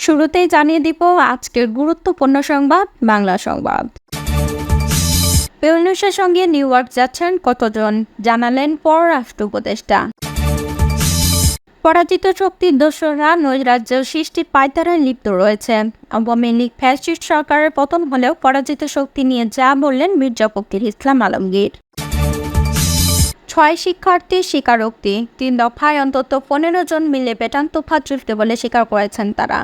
শুরুতেই জানিয়ে দিব আজকের গুরুত্বপূর্ণ সংবাদ বাংলা সংবাদ। ইউনূসের সঙ্গে নিউ ইয়র্ক যাচ্ছেন কতজন, জানালেন পররাষ্ট্র উপদেষ্টা। পরাজিত শক্তির দোসররা নৈরাজ্য সৃষ্টির পায়তারায় লিপ্ত রয়েছে। আওয়ামী লীগ ফ্যাসিস্ট সরকারের পতন হলেও পরাজিত শক্তি নিয়ে যা বললেন মির্জা ফখরুল ইসলাম আলমগীর। 6 শিক্ষার্থীর স্বীকারোক্তি, 3 দফায় অন্তত 15 জন মিলে বেটান তোফা চলতে বলে স্বীকার করেছেন তারা।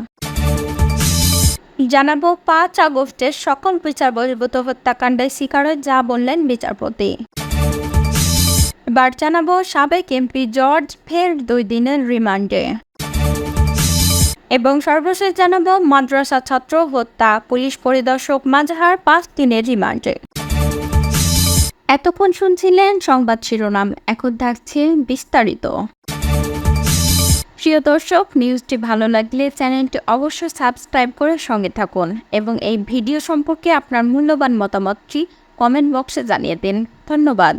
জানাবো 5 আগস্টের সকল বিচার বহির্ভূত হত্যাকাণ্ডের শিকারে যা বললেন বিচারপতি। এবার জানাবো সাবেক এমপি জর্জ ফের 2 দিনের রিমান্ডে। এবং সর্বশেষ জানাবো মাদ্রাসা ছাত্র হত্যা, পুলিশ পরিদর্শক মাজহার 5 দিনের রিমান্ডে। এতক্ষণ শুনছিলেন সংবাদ শিরোনাম, এখন থাকছে বিস্তারিত। প্রিয় দর্শক, নিউজটি ভালো লাগলে চ্যানেলটি অবশ্যই সাবস্ক্রাইব করে সঙ্গে থাকুন এবং এই ভিডিও সম্পর্কে আপনার মূল্যবান মতামতটি কমেন্ট বক্সে জানিয়ে দিন। ধন্যবাদ।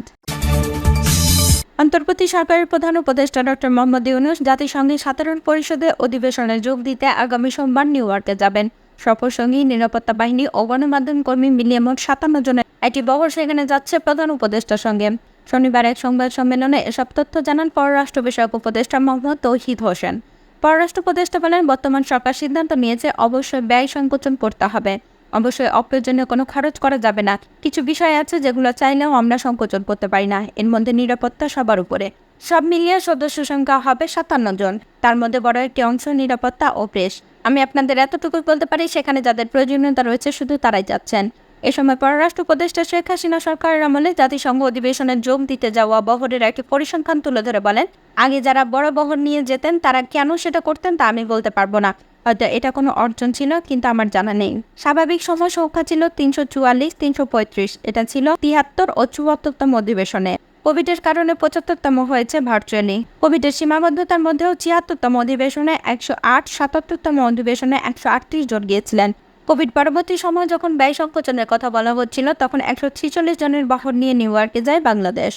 অন্তর্বর্তী সরকারের প্রধান উপদেষ্টা ডক্টর মোহাম্মদ ইউনূস জাতিসংঘের সাধারণ পরিষদে অধিবেশনে যোগ দিতে আগামী সোমবার নিউ ইয়র্কে যাবেন। সফরসঙ্গী নিরাপত্তা বাহিনী ও গণমাধ্যম কর্মী মিলিয়ে মোট 57 জনের একটি বহর সেখানে যাচ্ছে প্রধান উপদেষ্টার সঙ্গে। শনিবার এক সংবাদ সম্মেলনে এসব তথ্য জানান পররাষ্ট্র বিষয়ক উপদেষ্টা মোহাম্মদ তৌহিদ হোসেন। পররাষ্ট্র উপদেষ্টা বলেন, বর্তমান সরকার সিদ্ধান্ত নিয়েছে অবশ্যই ব্যয় সংকোচন করতে হবে, অবশ্যই অপ্রয়োজনীয় কোনো খরচ করা যাবে না। কিছু বিষয় আছে যেগুলো চাইলেও আমরা সংকোচন করতে পারি না, এর মধ্যে নিরাপত্তা সবার উপরে। সব মিলিয়ে সদস্য সংখ্যা হবে 57 জন, তার মধ্যে বড় একটি অংশ নিরাপত্তা ও প্রেস। আমি আপনাদের এতটুকু বলতে পারি, সেখানে যাদের প্রয়োজনীয়তা রয়েছে শুধু তারাই যাচ্ছেন। এ সময় পররাষ্ট্র উপদেষ্টা শেখ হাসিনা সরকারের আমলে জাতিসংঘ অধিবেশনে যোগ দিতে যাওয়া বহরের একটি পরিসংখ্যান তুলে ধরে বলেন, আগে যারা বড় বহর নিয়ে যেতেন তারা কেন সেটা করতেন তা আমি বলতে পারবো না। হয়তো এটা কোনো অর্জন ছিল, কিন্তু আমার জানা নেই। স্বাভাবিক সময় সংখ্যা ছিল 344, 335, এটা ছিল 73 ও 74তম অধিবেশনে। কোভিডের কারণে 75তম হয়েছে ভার্চুয়ালি। কোভিডের সীমাবদ্ধতার মধ্যেও 76তম অধিবেশনে 108, 77তম অধিবেশনে 138 জন গিয়েছিলেন। কোভিড পরবর্তী সময় যখন ব্যয় সংকোচনের কথা বলা হচ্ছিল, তখন 146 জনের বহর নিয়ে নিউ ইয়র্কে যায় বাংলাদেশ।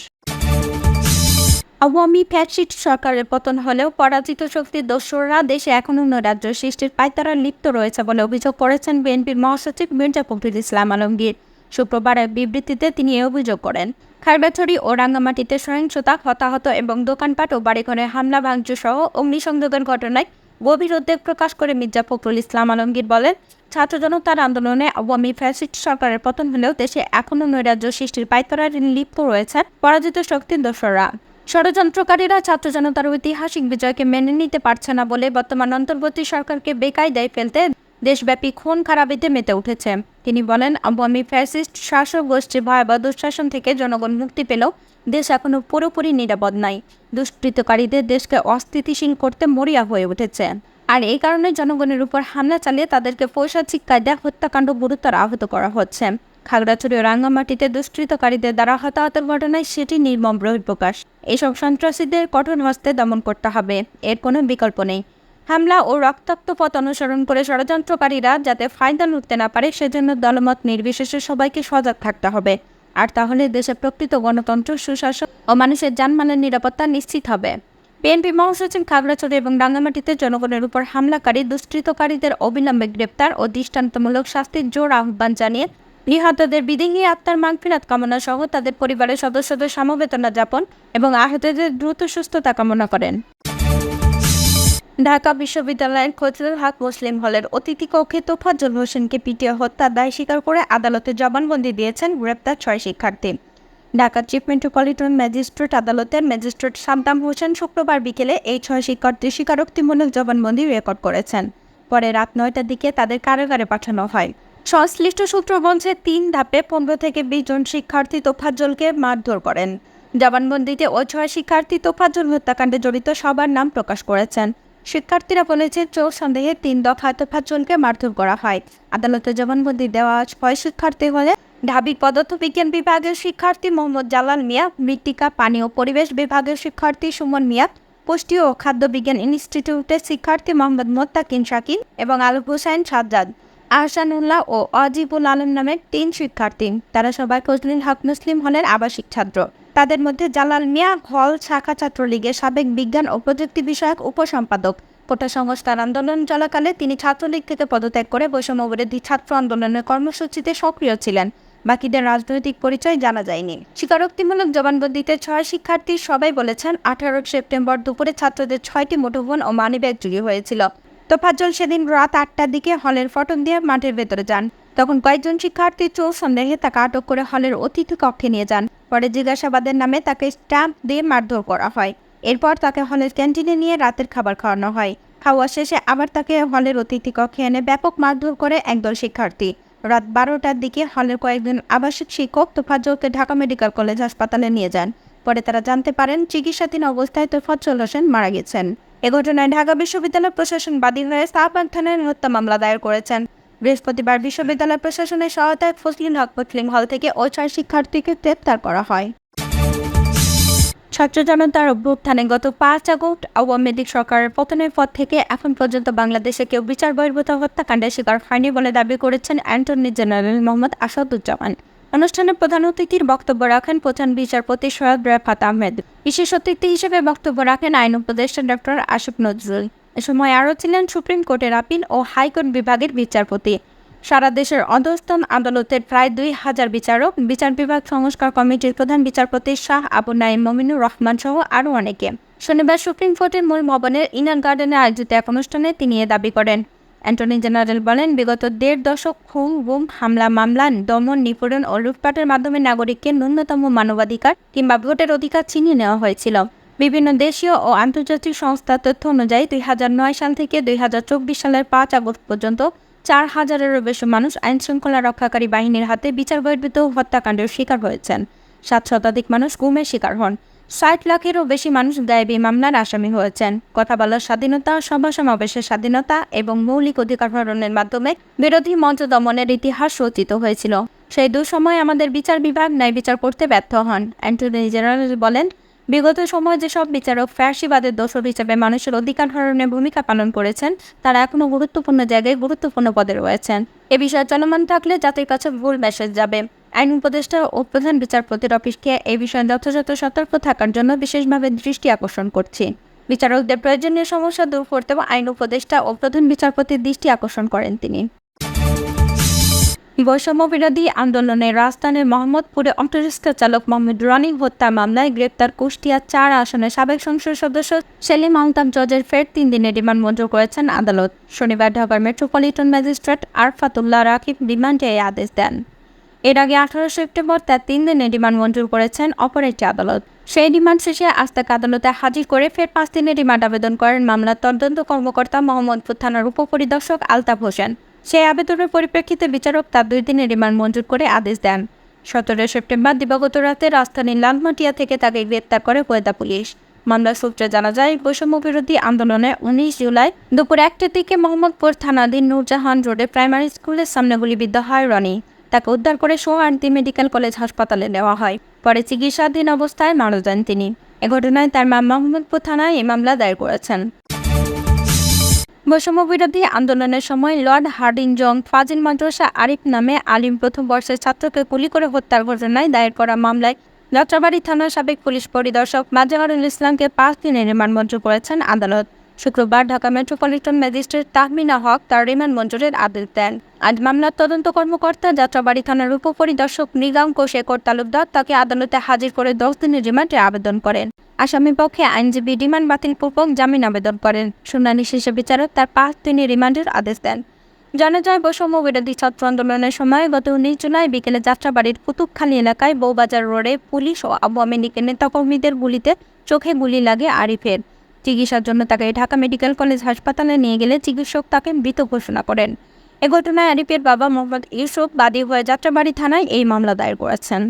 আওয়ামী ফ্যাসিস্ট সরকারের পতন হলেও পরাজিত শক্তির দোসররা দেশে এখনও নৈরাজ্য সৃষ্টির পায়তারায় লিপ্ত রয়েছে বলে অভিযোগ করেছেন বিএনপির মহাসচিব মির্জা ফখরুল ইসলাম আলমগীর। শুক্রবার এক বিবৃতিতে তিনি এই অভিযোগ করেন। খাগড়াছড়ি ও রাঙ্গামাটিতে সহিংসতা, হতাহত এবং দোকানপাট ও বাড়িঘরে হামলা ভাঙচুর সহ অগ্নিসংযোগের ঘটনায় গভীর উদ্বেগ প্রকাশ করে মির্জা ফখরুল ইসলাম আলমগীর বলেন, ছাত্র জনতার আন্দোলনে আওয়ামী ফ্যাসিস্ট সরকারের পতন হলেও দেশে এখনও নৈরাজ্য সৃষ্টির পায়তারায় লিপ্ত রয়েছে পরাজিত শক্তির দোসররা। ষড়যন্ত্রকারীরা ছাত্র জনতার ঐতিহাসিক বিজয়কে মেনে নিতে পারছে না বলে বর্তমান অন্তর্বর্তী সরকারকে বেকায়দায় ফেলতে দেশব্যাপী খুন খারাপিতে মেতে উঠেছে। তিনি বলেন, আওয়ামী ফ্যাসিস্ট শাসক গোষ্ঠীর ভয়াবহ দুঃশাসন থেকে জনগণ মুক্তি পেলেও দেশ এখনও পুরোপুরি নিরাপদ নাই। দুষ্কৃতকারীদের দেশকে অস্থিতিশীল করতে মরিয়া হয়ে উঠেছে, আর এই কারণে জনগণের উপর হামলা চালিয়ে তাদেরকে পৈশাচিক কায়দায় হত্যাকাণ্ড গুরুতর আহত করা হচ্ছে। খাগড়াছড়ি ও রাঙ্গামাটিতে দুষ্কৃতকারীদের দ্বারা হতাহতের ঘটনায় সেটি নির্মম বহিঃপ্রকাশ। এসব সন্ত্রাসীদের কঠোর হস্তে দমন করতে হবে, এর কোনো বিকল্প নেই। হামলা ও রক্তাক্ত পথ অনুসরণ করে ষড়যন্ত্রকারীরা যাতে ফায়দা লুটতে না পারে, সেজন্য দলমত নির্বিশেষে সবাইকে সজাগ থাকতে হবে। আর তাহলে দেশে প্রকৃত গণতন্ত্র, সুশাসন ও মানুষের জানমালের নিরাপত্তা নিশ্চিত হবে। বিএনপি মহাসচিব খাগড়াছড়ি এবং রাঙ্গামাটিতে জনগণের উপর হামলাকারী দুষ্কৃতকারীদের অবিলম্বে গ্রেপ্তার ও দৃষ্টান্তমূলক শাস্তির জোর আহ্বান জানিয়ে নিহতদের বিদেহী আত্মার মাগফিরাত কামনা সহ তাদের পরিবারের সদস্যদের সমবেদনা জ্ঞাপন এবং আহতদের দ্রুত সুস্থতা কামনা করেন। ঢাকা বিশ্ববিদ্যালয়ের ফজলুল হক মুসলিম হলের অতিথি কক্ষে তোফাজ্জল হোসেনকে পিটিয়ে হত্যার দায় স্বীকার করে আদালতে জবানবন্দি দিয়েছেন গ্রেপ্তার 6 শিক্ষার্থী। ঢাকা চিফ মেট্রোপলিটন ম্যাজিস্ট্রেট আদালতের ম্যাজিস্ট্রেট সাদ্দাম হোসেন শুক্রবার বিকেলে এই 6 শিক্ষার্থীর স্বীকারোক্তিমূলক জবানবন্দি রেকর্ড করেছেন। পরে রাত 9টার দিকে তাদের কারাগারে পাঠানো হয়। সংশ্লিষ্ট সূত্র বলছে, 3 ধাপে 15 থেকে 20 জন শিক্ষার্থী তোফাজ্জলকে মারধর করেন। জবানবন্দিতে ওই 6 শিক্ষার্থী তোফাজ্জল হত্যাকাণ্ডে জড়িত সবার নাম প্রকাশ করেছেন। শিক্ষার্থীরা বলেছে, চোর সন্দেহে 3 দফায় তোফাজ্জলকে মারধর করা হয়। আদালতে জবানবন্দি দেওয়া 6 শিক্ষার্থী হলে ঢাবি পদার্থবিজ্ঞান বিভাগের শিক্ষার্থী মোহাম্মদ জালাল মিয়া, মৃত্তিকা পানি ও পরিবেশ বিভাগের শিক্ষার্থী সুমন মিয়া, পুষ্টি ও খাদ্য বিজ্ঞান ইনস্টিটিউটের শিক্ষার্থী মোহাম্মদ মোত্তাকিন শাকিল এবং আলম হোসেন সাজ্জাদ, আহসানুল্লাহ ও আজিবুল আলম নামের 3 শিক্ষার্থী। তারা সবাই ফজলুল হক মুসলিম হলের আবাসিক ছাত্র। তাদের মধ্যে জালাল মিয়া হল শাখা ছাত্রলীগের সাবেক বিজ্ঞান ও প্রযুক্তি বিষয়ক উপসম্পাদক, কোটা সংস্কার আন্দোলন চলাকালে তিনি ছাত্রলীগ থেকে পদত্যাগ করে বৈষম্যবিরোধী ছাত্র আন্দোলনের কর্মসূচিতে সক্রিয় ছিলেন। বাকিদের রাজনৈতিক পরিচয় জানা যায়নি। স্বীকারোক্তিমূলক জবানবন্দিতে 6 শিক্ষার্থী সবাই বলেছেন 18 সেপ্টেম্বর দুপুরে ছাত্রদের 6টি মুঠোফোন ও মানিব্যাগ চুরি হয়েছিল। তোফাজ্জল সেদিন রাত 8টার দিকে হলের ফটক দিয়ে মাঠের ভেতরে যান। তখন কয়েকজন শিক্ষার্থী চোর সন্দেহে তাকে আটক করে হলের অতিথি কক্ষে নিয়ে যান। পরে জিজ্ঞাসাবাদের নামে তাকে স্ট্যাম্প দিয়ে মারধর করা হয়। এরপর তাকে হলের ক্যান্টিনে নিয়ে রাতের খাবার খাওয়ানো হয়। খাওয়া শেষে আবার তাকে হলের অতিথি কক্ষে এনে ব্যাপক মারধর করে একদল শিক্ষার্থী। রাত 12টার দিকে হলের কয়েকজন আবাসিক শিক্ষক তোফাজ্জলকে ঢাকা মেডিকেল কলেজ হাসপাতালে নিয়ে যান। পরে তারা জানতে পারেন চিকিৎসাধীন অবস্থায় তোফাজ্জল হোসেন মারা গেছেন। এ ঘটনায় ঢাকা বিশ্ববিদ্যালয় প্রশাসন বাদী হয়ে শাহবাগ থানায় হত্যা মামলা দায়ের করেছেন। বৃহস্পতিবার বিশ্ববিদ্যালয় প্রশাসনের সহায়তায় ফজলিন হক মুসলিম হল থেকে ওই 6 শিক্ষার্থীকে গ্রেপ্তার করা হয়। ছাত্র জনতার অভ্যুত্থানে গত 5 আগস্ট আওয়ামী লীগ সরকারের পতনের পর থেকে এখন পর্যন্ত বাংলাদেশে কেউ বিচার বহির্ভূত হত্যাকাণ্ডের শিকার হয়নি বলে দাবি করেছেন অ্যাটর্নি জেনারেল মোহাম্মদ আসাদুজ্জামান। অনুষ্ঠানে প্রধান অতিথির বক্তব্য রাখেন প্রধান বিচারপতি সৈয়দ রাফাত আহমেদ। বিশেষ অতিথি হিসেবে বক্তব্য রাখেন আইন উপদেষ্টা ডক্টর আসিফ নজরুল। এ সময় আরও ছিলেন সুপ্রিম কোর্টের আপিল ও হাইকোর্ট বিভাগের বিচারপতি, সারা দেশের অধস্তন আদালতের প্রায় 2000 বিচারক, বিচার বিভাগ সংস্কার কমিটির প্রধান বিচারপতি শাহ আবু নাঈম মমিনুর রহমান সহ আরও অনেকে। শনিবার সুপ্রিম কোর্টের মূল ভবনের ইনার গার্ডেনে আয়োজিত এক অনুষ্ঠানে তিনি এ দাবি করেন। অ্যাটর্নি জেনারেল বলেন, বিগত 1.5 দশক খুন, গুম, হামলা, মামলা, দমন, নিপীড়ন ও লুটপাটের মাধ্যমে নাগরিককে ন্যূনতম মানবাধিকার কিংবা ভোটের অধিকার ছিনিয়ে নেওয়া হয়েছিল। বিভিন্ন দেশীয় ও আন্তর্জাতিক সংস্থার তথ্য অনুযায়ী 2009 সাল থেকে 2024 সালের 5 আগস্ট পর্যন্ত 4000-এরও বেশি মানুষ আইনশৃঙ্খলা রক্ষাকারী বাহিনীর হাতে বিচার বহির্ভূত হত্যাকাণ্ডের শিকার হয়েছেন। 7 শতাধিক মানুষ গুমের শিকার হন। 60 লাখেরও বেশি মানুষ গায়েবী মামলার আসামি হয়েছেন। কথা বলার স্বাধীনতা, সভা সমাবেশের স্বাধীনতা এবং মৌলিক অধিকার হরণের মাধ্যমে বিরোধী মঞ্চ দমনের ইতিহাস রচিত হয়েছিল। সেই দুঃসময় আমাদের বিচার বিভাগ ন্যায় বিচার করতে ব্যর্থ হন। অ্যাটর্নি জেনারেল বলেন, বিগত সময়ে যেসব বিচারক ফ্যাসিবাদের দোসর হিসেবে মানুষের অধিকার হরণে ভূমিকা পালন করেছেন, তারা এখনও গুরুত্বপূর্ণ জায়গায় গুরুত্বপূর্ণ পদে রয়েছেন। এ বিষয়ে চলমান থাকলে জাতির কাছে ভুল মেসেজ যাবে। আইন উপদেষ্টা ও প্রধান বিচারপতির অফিসকে এই বিষয়ে যথাযথ সতর্ক থাকার জন্য বিশেষভাবে দৃষ্টি আকর্ষণ করছি। বিচারকদের প্রয়োজনীয় সমস্যা দূর করতেও আইন উপদেষ্টা ও প্রধান বিচারপতির দৃষ্টি আকর্ষণ করেন তিনি। বৈষম্য বিরোধী আন্দোলনে রাজধানীর মোহাম্মদপুরে অটোরিক্সা চালক মোহাম্মদ রনি হত্যা মামলায় গ্রেপ্তার কুষ্টিয়া 4 আসনের সাবেক সংসদ সদস্য সেলিম আলতাফ জজের ফের 3 দিনের রিমান্ড মঞ্জুর করেছেন আদালত। শনিবার ঢাকার মেট্রোপলিটন ম্যাজিস্ট্রেট আরফাতুল্লাহ রাকিব রিমান্ডে এই আদেশ দেন। এর আগে 18 সেপ্টেম্বর তার 3 দিনের রিমান্ড মঞ্জুর করেছেন অপর একটি আদালত। সেই রিমান্ড শেষে আজ তাকে আদালতে হাজির করে ফের 5 দিনের রিমান্ড আবেদন করেন মামলার তদন্ত কর্মকর্তা মোহাম্মদপুর থানার উপপরিদর্শক আলতাফ হোসেন। সেই আবেদনের পরিপ্রেক্ষিতে বিচারক তার 2 দিনের রিমান্ড মঞ্জুর করে আদেশ দেন। 17 সেপ্টেম্বর দিবাগত রাতে রাজধানীর লালমাটিয়া থেকে তাকে গ্রেপ্তার করে গোয়েন্দা পুলিশ। মামলার সূত্রে জানা যায়, বৈষম্য বিরোধী আন্দোলনে 19 জুলাই দুপুর 1টার দিকে মোহাম্মদপুর থানাধীন নূরজাহান রোডে প্রাইমারি স্কুলের সামনে গুলিবিদ্ধ হয় রনি। তাকে উদ্ধার করে সোহার্দি মেডিকেল কলেজ হাসপাতালে নেওয়া হয়। পরে চিকিৎসাধীন অবস্থায় মারা যান তিনি। এ ঘটনায় তার মা মোহাম্মদপুর থানায় এই মামলা দায়ের করেছেন। বৈষম্য বিরোধী আন্দোলনের সময় লর্ড হার্ডিঞ্জং ফাজিল মাদ্রাসা আরিফ নামে আলিম প্রথম বর্ষের ছাত্রকে গুলি করে হত্যার ঘটনায় দায়ের করা মামলায় যাত্রাবাড়ী থানার সাবেক পুলিশ পরিদর্শক মাজহারুল ইসলামকে 5 দিনের রিমান্ড মঞ্জুর করেছেন আদালত। শুক্রবার ঢাকা মেট্রোপলিটন ম্যাজিস্ট্রেট তাহমিনা হক তার রিমান্ড মঞ্জুরের আদেশ দেন। আজ মামলার তদন্ত কর্মকর্তা যাত্রাবাড়ী থানার উপপরিদর্শক মৃগাঙ্ক শেখর তালুকদার তাকে আদালতে হাজির করে 10 দিনের রিমান্ডে আবেদন করেন। আসামি পক্ষে আইনজীবী রিমান্ড বাতিলপূর্বক জামিন আবেদন করেন। শুনানি শেষে বিচারক তার 5 দিনের রিমান্ডের আদেশ দেন। জানা যায়, বৈষম্য বিরোধী ছাত্র আন্দোলনের সময় গত 19 জুলাই বিকেলে যাত্রাবাড়ির কুতুবখালী এলাকায় বউবাজার রোডে পুলিশ ও আওয়ামী লীগের নেতাকর্মীদের গুলিতে চোখে গুলি লাগে আরিফের। চিকিৎসার জন্য তাকে ঢাকা মেডিকেল কলেজ হাসপাতালে নিয়ে গেলে চিকিৎসক তাকে মৃত ঘোষণা করেন। এ ঘটনায় আরিফের বাবা মোহাম্মদ ইউসুফ বাদী হয়ে যাত্রাবাড়ী থানায় এই মামলা দায়ের করেছেন।